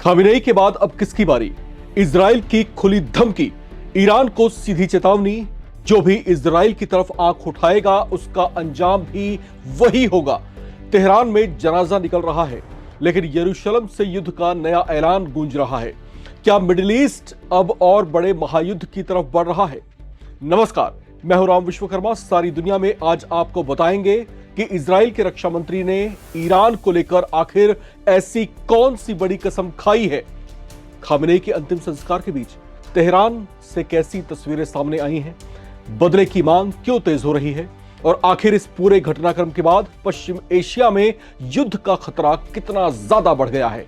Khamenei के बाद अब किसकी बारी? इजराइल की खुली धमकी, ईरान को सीधी चेतावनी, जो भी इजराइल की तरफ आंख उठाएगा उसका अंजाम भी वही होगा। तेहरान में जनाजा निकल रहा है, लेकिन यरूशलेम से युद्ध का नया ऐलान गूंज रहा है। क्या मिडिल ईस्ट अब और बड़े महायुद्ध की तरफ बढ़ रहा है? नमस्कार, मैं हूं राम विश्वकर्मा। सारी दुनिया में आज आपको बताएंगे कि इजराइल के रक्षा मंत्री ने ईरान को लेकर आखिर ऐसी कौन सी बड़ी कसम खाई है। खामेनेई के अंतिम संस्कार के बीच तेहरान से कैसी तस्वीरें सामने आई हैं, बदले की मांग क्यों तेज हो रही है, और आखिर इस पूरे घटनाक्रम के बाद पश्चिम एशिया में युद्ध का खतरा कितना ज्यादा बढ़ गया है।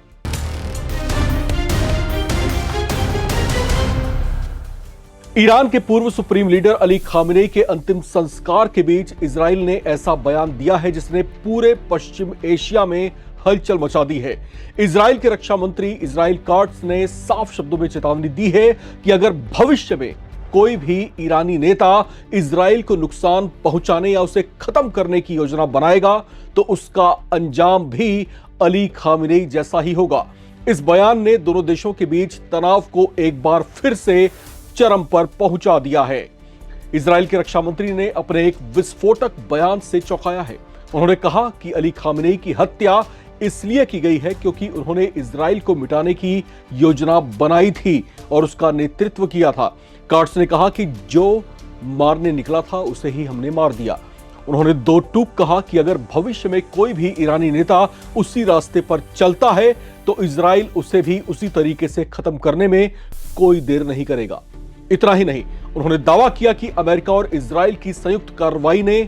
ईरान के पूर्व सुप्रीम लीडर अली खामेनेई के अंतिम संस्कार के बीच इजराइल ने ऐसा बयान दिया है जिसने पूरे पश्चिम एशिया में हलचल मचा दी है। इजराइल के रक्षा मंत्री इजराइल काट्ज ने साफ शब्दों में चेतावनी दी है कि अगर भविष्य में कोई भी ईरानी नेता इजराइल को नुकसान पहुंचाने या उसे खत्म करने की योजना बनाएगा तो उसका अंजाम भी अली खामेनेई जैसा ही होगा। इस बयान ने दोनों देशों के बीच तनाव को एक बार फिर से चरम पर पहुंचा दिया है। इजराइल के रक्षा मंत्री ने अपने एक विस्फोटक बयान से चौंकाया है। उन्होंने कहा कि अली खामेनेई की हत्या इसलिए की गई है क्योंकि उन्होंने इजराइल को मिटाने की योजना बनाई थी और उसका नेतृत्व किया था। काट्ज ने कहा कि जो मारने निकला था उसे ही हमने मार दिया। उन्होंने दो टूक कहा कि अगर भविष्य में कोई भी ईरानी नेता उसी रास्ते पर चलता है तो इजराइल उसे भी उसी तरीके से खत्म करने में कोई देर नहीं करेगा। इतना ही नहीं, उन्होंने दावा किया कि अमेरिका और इजराइल की संयुक्त कार्रवाई ने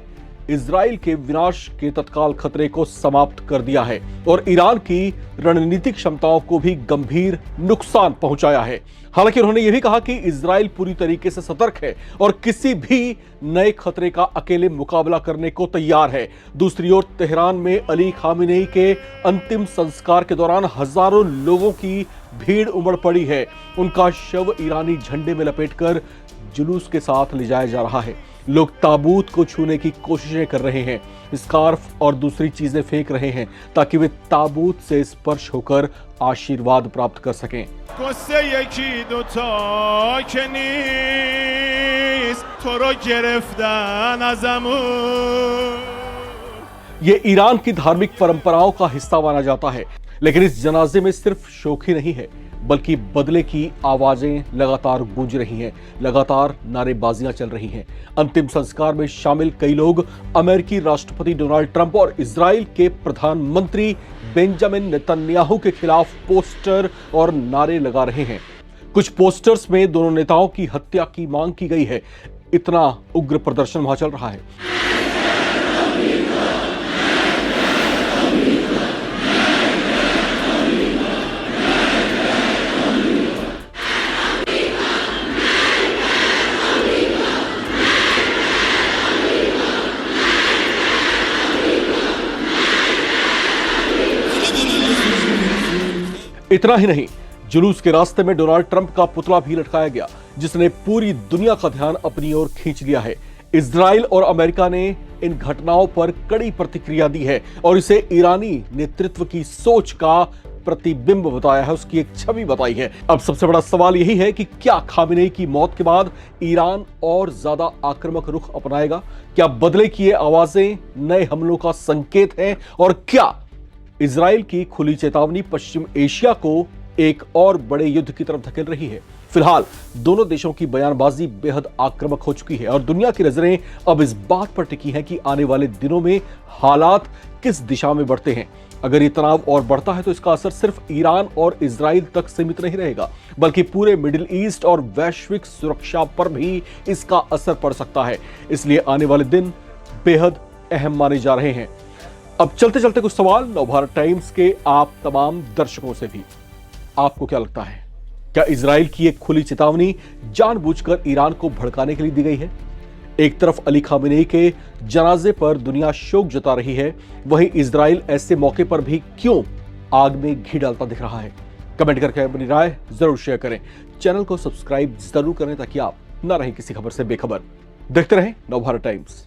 इजराइल के विनाश के तत्काल खतरे को समाप्त कर दिया है और ईरान की रणनीतिक क्षमताओं को भी गंभीर नुकसान पहुंचाया है। हालांकि उन्होंने यह भी कहा कि इजराइल पूरी तरीके से सतर्क है और किसी भी नए खतरे का अकेले मुकाबला करने को तैयार है। दूसरी ओर तेहरान में अली खामेनेई के अंतिम संस्कार के दौरान हजारों लोगों की भीड़ उमड़ पड़ी है। उनका शव ईरानी झंडे में लपेटकर जुलूस के साथ ले जाया जा रहा है। लोग ताबूत को छूने की कोशिशें कर रहे हैं, स्कार्फ और दूसरी चीजें फेंक रहे हैं ताकि वे ताबूत से स्पर्श होकर आशीर्वाद प्राप्त कर सकें। ये ईरान की धार्मिक परंपराओं का हिस्सा माना जाता है, लेकिन इस जनाजे में सिर्फ शोक ही नहीं है बल्कि बदले की आवाजें लगातार गूंज रही हैं, लगातार नारेबाजियां चल रही हैं। अंतिम संस्कार में शामिल कई लोग अमेरिकी राष्ट्रपति डोनाल्ड ट्रंप और इजराइल के प्रधानमंत्री बेंजामिन नेतन्याहू के खिलाफ पोस्टर और नारे लगा रहे हैं। कुछ पोस्टर्स में दोनों नेताओं की हत्या की मांग की गई है। इतना उग्र प्रदर्शन वहां चल रहा है। इतना ही नहीं, जुलूस के रास्ते में डोनाल्ड ट्रंप का पुतला भी लटकाया गया, जिसने पूरी दुनिया का ध्यान अपनी ओर खींच लिया है। इजराइल और अमेरिका ने इन घटनाओं पर कड़ी प्रतिक्रिया दी है और इसे ईरानी नेतृत्व की सोच का प्रतिबिंब बताया है, उसकी एक छवि बताई है। अब सबसे बड़ा सवाल यही है कि क्या खामेनेई की मौत के बाद ईरान और ज्यादा आक्रामक रुख अपनाएगा? क्या बदले की ये आवाजें नए हमलों का संकेत है? और क्या इजराइल की खुली चेतावनी पश्चिम एशिया को एक और बड़े युद्ध की तरफ धकेल रही है? फिलहाल दोनों देशों की बयानबाजी बेहद आक्रामक हो चुकी है और दुनिया की नजरें अब इस बात पर टिकी हैं कि आने वाले दिनों में हालात किस दिशा में बढ़ते हैं। अगर ये तनाव और बढ़ता है तो इसका असर सिर्फ ईरान और इजराइल तक सीमित नहीं रहेगा, बल्कि पूरे मिडिल ईस्ट और वैश्विक सुरक्षा पर भी इसका असर पड़ सकता है। इसलिए आने वाले दिन बेहद अहम माने जा रहे हैं। अब चलते चलते कुछ सवाल नवभारत टाइम्स के आप तमाम दर्शकों से भी। आपको क्या लगता है, क्या इजराइल की एक खुली चेतावनी जानबूझकर ईरान को भड़काने के लिए दी गई है? एक तरफ अली खामेनेई के जनाजे पर दुनिया शोक जता रही है, वहीं इजराइल ऐसे मौके पर भी क्यों आग में घी डालता दिख रहा है? कमेंट करके अपनी राय जरूर शेयर करें। चैनल को सब्सक्राइब जरूर करें ताकि आप न रहें किसी खबर से बेखबर। देखते रहें नवभारत टाइम्स।